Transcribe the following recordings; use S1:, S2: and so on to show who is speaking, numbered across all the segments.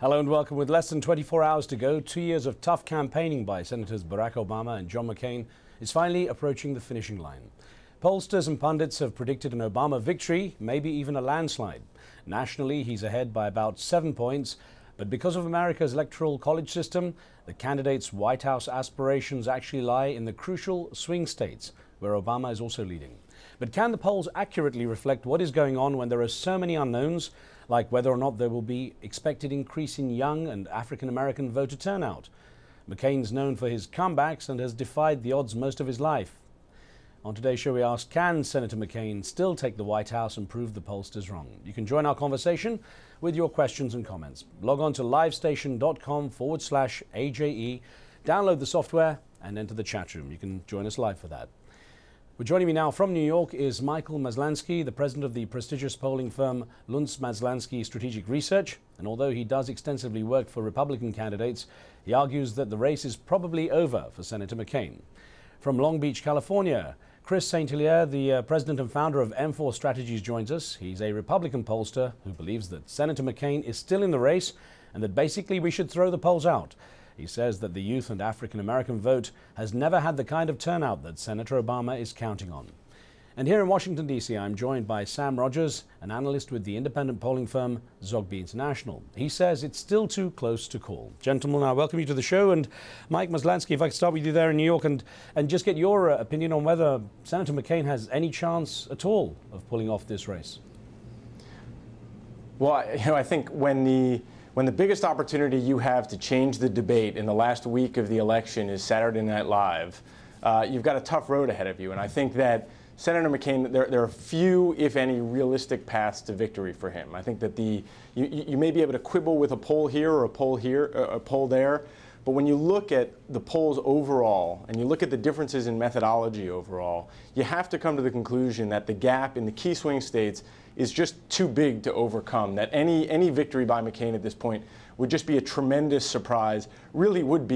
S1: Hello and welcome. With less than 24 hours to go, 2 years of tough campaigning by Senators Barack Obama and John McCain is finally approaching the finishing line. Pollsters and pundits have predicted an Obama victory, maybe even a landslide. Nationally, he's ahead by about 7 points, but because of America's electoral college system, the candidate's White House aspirations actually lie in the crucial swing states, where Obama is also leading. But can the polls accurately reflect what is going on when there are so many unknowns, like whether or not there will be expected increase in young and African-American voter turnout? McCain's known for his comebacks and has defied the odds most of his life. On today's show, we asked, can Senator McCain still take the White House and prove the pollsters wrong? You can join our conversation with your questions and comments. Log on to livestation.com/AJE, download the software and enter the chat room. You can join us live for that. Well, joining me now from New York is Michael Maslansky, the president of the prestigious polling firm Luntz Maslansky Strategic Research. And although he does extensively work for Republican candidates, he argues that the race is probably over for Senator McCain. From Long Beach, California, Chris St. Hilaire, the president and founder of M4 Strategies, joins us. He's a Republican pollster who believes that Senator McCain is still in the race and that basically we should throw the polls out. He says that the youth and African-American vote has never had the kind of turnout that Senator Obama is counting on. And here in Washington, D.C., I'm joined by Sam Rogers, an analyst with the independent polling firm Zogby International. He says it's still too close to call. Gentlemen, I welcome you to the show. And Mike Maslansky, if I could start with you there in New York and just get your opinion on whether Senator McCain has any chance at all of pulling off this race.
S2: Well, I think when the biggest opportunity you have to change the debate in the last week of the election is Saturday Night Live, you've got a tough road ahead of you. And I think that Senator McCain, there are few, if any, realistic paths to victory for him. I think that you may be able to quibble with a poll here or a poll here, a poll there, but when you look at the polls overall and you look at the differences in methodology overall, you have to come to the conclusion that the gap in the key swing states is just too big to overcome, that any victory by McCain at this point would just be a tremendous surprise, really would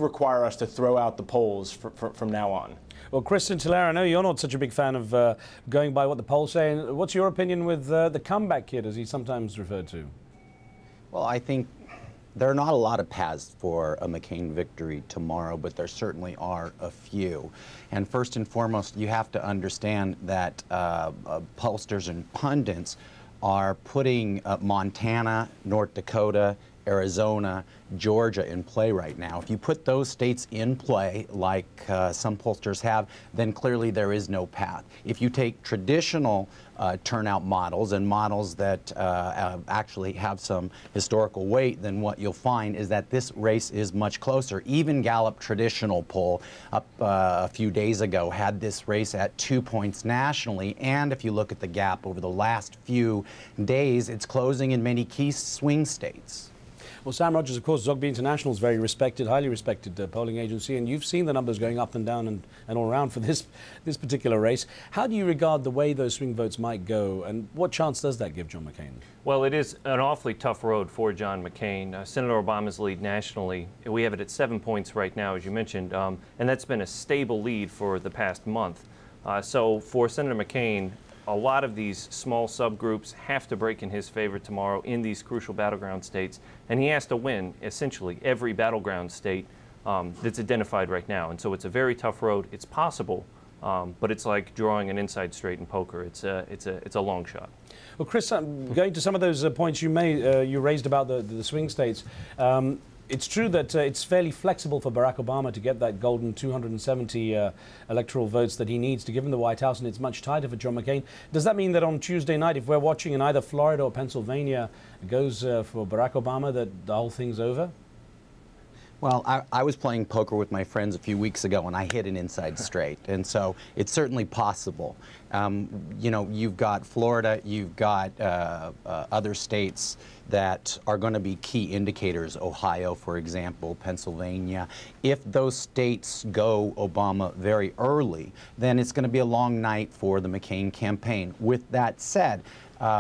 S2: require us to throw out the polls from now on.
S1: Well, Chris St. Hilaire, I know you're not such a big fan of going by what the polls say. What's your opinion with the comeback kid, as he's sometimes referred to?
S3: Well, I think there are not a lot of paths for a McCain victory tomorrow, but there certainly are a few. And first and foremost, you have to understand that pollsters and pundits are putting Montana, North Dakota, Arizona, Georgia in play right now. If you put those states in play, like some pollsters have, then clearly there is no path. If you take traditional turnout models and models that actually have some historical weight, then what you'll find is that this race is much closer. Even Gallup traditional poll up a few days ago had this race at 2 points nationally, and if you look at the gap over the last few days, it's closing in many key swing states.
S1: Well, Sam Rogers, of course, Zogby International is very respected, highly respected polling agency, and you've seen the numbers going up and down and all around for this particular race. How do you regard the way those swing votes might go, and what chance does that give John McCain?
S4: Well, it is an awfully tough road for John McCain. Senator Obama's lead nationally, we have it at 7 points right now, as you mentioned, and that's been a stable lead for the past month. So for Senator McCain, a lot of these small subgroups have to break in his favor tomorrow in these crucial battleground states, and he has to win essentially every battleground state that's identified right now. And so it's a very tough road. It's possible, but it's like drawing an inside straight in poker. It's a long shot.
S1: Well, Chris, going to some of those points you raised about the swing states. It's true that it's fairly flexible for Barack Obama to get that golden 270 electoral votes that he needs to give him the White House, and it's much tighter for John McCain. Does that mean that on Tuesday night, if we're watching in either Florida or Pennsylvania, it goes for Barack Obama, that the whole thing's over?
S3: Well, I was playing poker with my friends a few weeks ago, and I hit an inside straight, and so it's certainly possible. You know, you've got Florida, you've got other states that are going to be key indicators, Ohio, for example, Pennsylvania. If those states go Obama very early, then it's going to be a long night for the McCain campaign. With that said,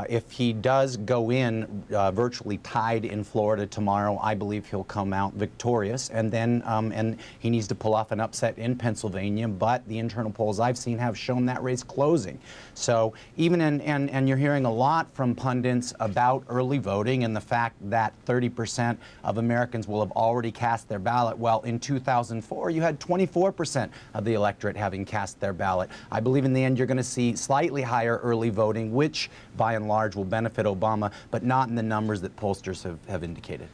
S3: if he does go in virtually tied in Florida tomorrow, I believe he'll come out victorious, and then and he needs to pull off an upset in Pennsylvania, but the internal polls I've seen have shown that race closing. So even and you're hearing a lot from pundits about early voting. voting and the fact that 30% of Americans will have already cast their ballot. Well, in 2004, you had 24% of the electorate having cast their ballot. I believe in the end you're going to see slightly higher early voting, which by and large will benefit Obama, but not in the numbers that pollsters have indicated.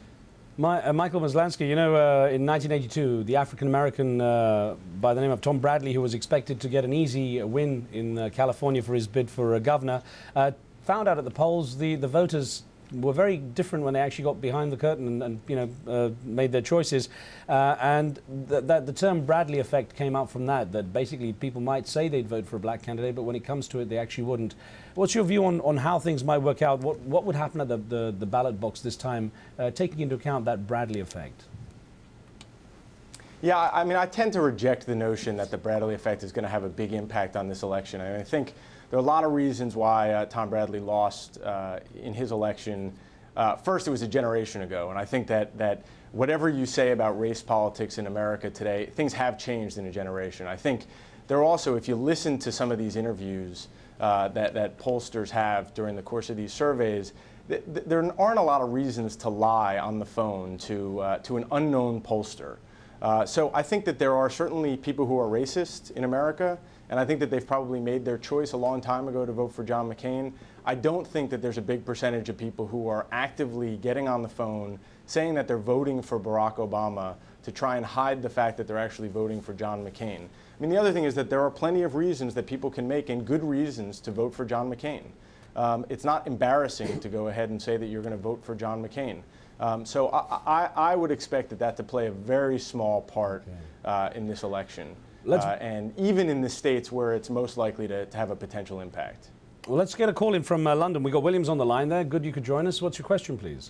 S1: Michael Maslansky, you know, in 1982, the African-American by the name of Tom Bradley, who was expected to get an easy win in California for his bid for governor, found out at the polls the voters were very different when they actually got behind the curtain and you know, made their choices. And the term Bradley effect came out from that basically people might say they'd vote for a black candidate, but when it comes to it, they actually wouldn't. What's your view on how things might work out? What would happen at the ballot box this time, taking into account that Bradley effect?
S2: Yeah, I mean, I tend to reject the notion that the Bradley effect is going to have a big impact on this election. I mean, I think there are a lot of reasons why Tom Bradley lost in his election. First, it was a generation ago, and I think that whatever you say about race politics in America today, things have changed in a generation. I think there are also, if you listen to some of these interviews that pollsters have during the course of these surveys, there aren't a lot of reasons to lie on the phone to an unknown pollster. So I think that there are certainly people who are racist in America, and I think that they've probably made their choice a long time ago to vote for John McCain. I don't think that there's a big percentage of people who are actively getting on the phone saying that they're voting for Barack Obama to try and hide the fact that they're actually voting for John McCain. I mean, the other thing is that there are plenty of reasons that people can make, and good reasons, to vote for John McCain. It's not embarrassing to go ahead and say that you're going to vote for John McCain. So I would expect that to play a very small part in this election, and even in the states where it's most likely to have a potential impact.
S1: Well, let's get a call in from London. We've got Williams on the line there. Good you could join us. What's your question, please?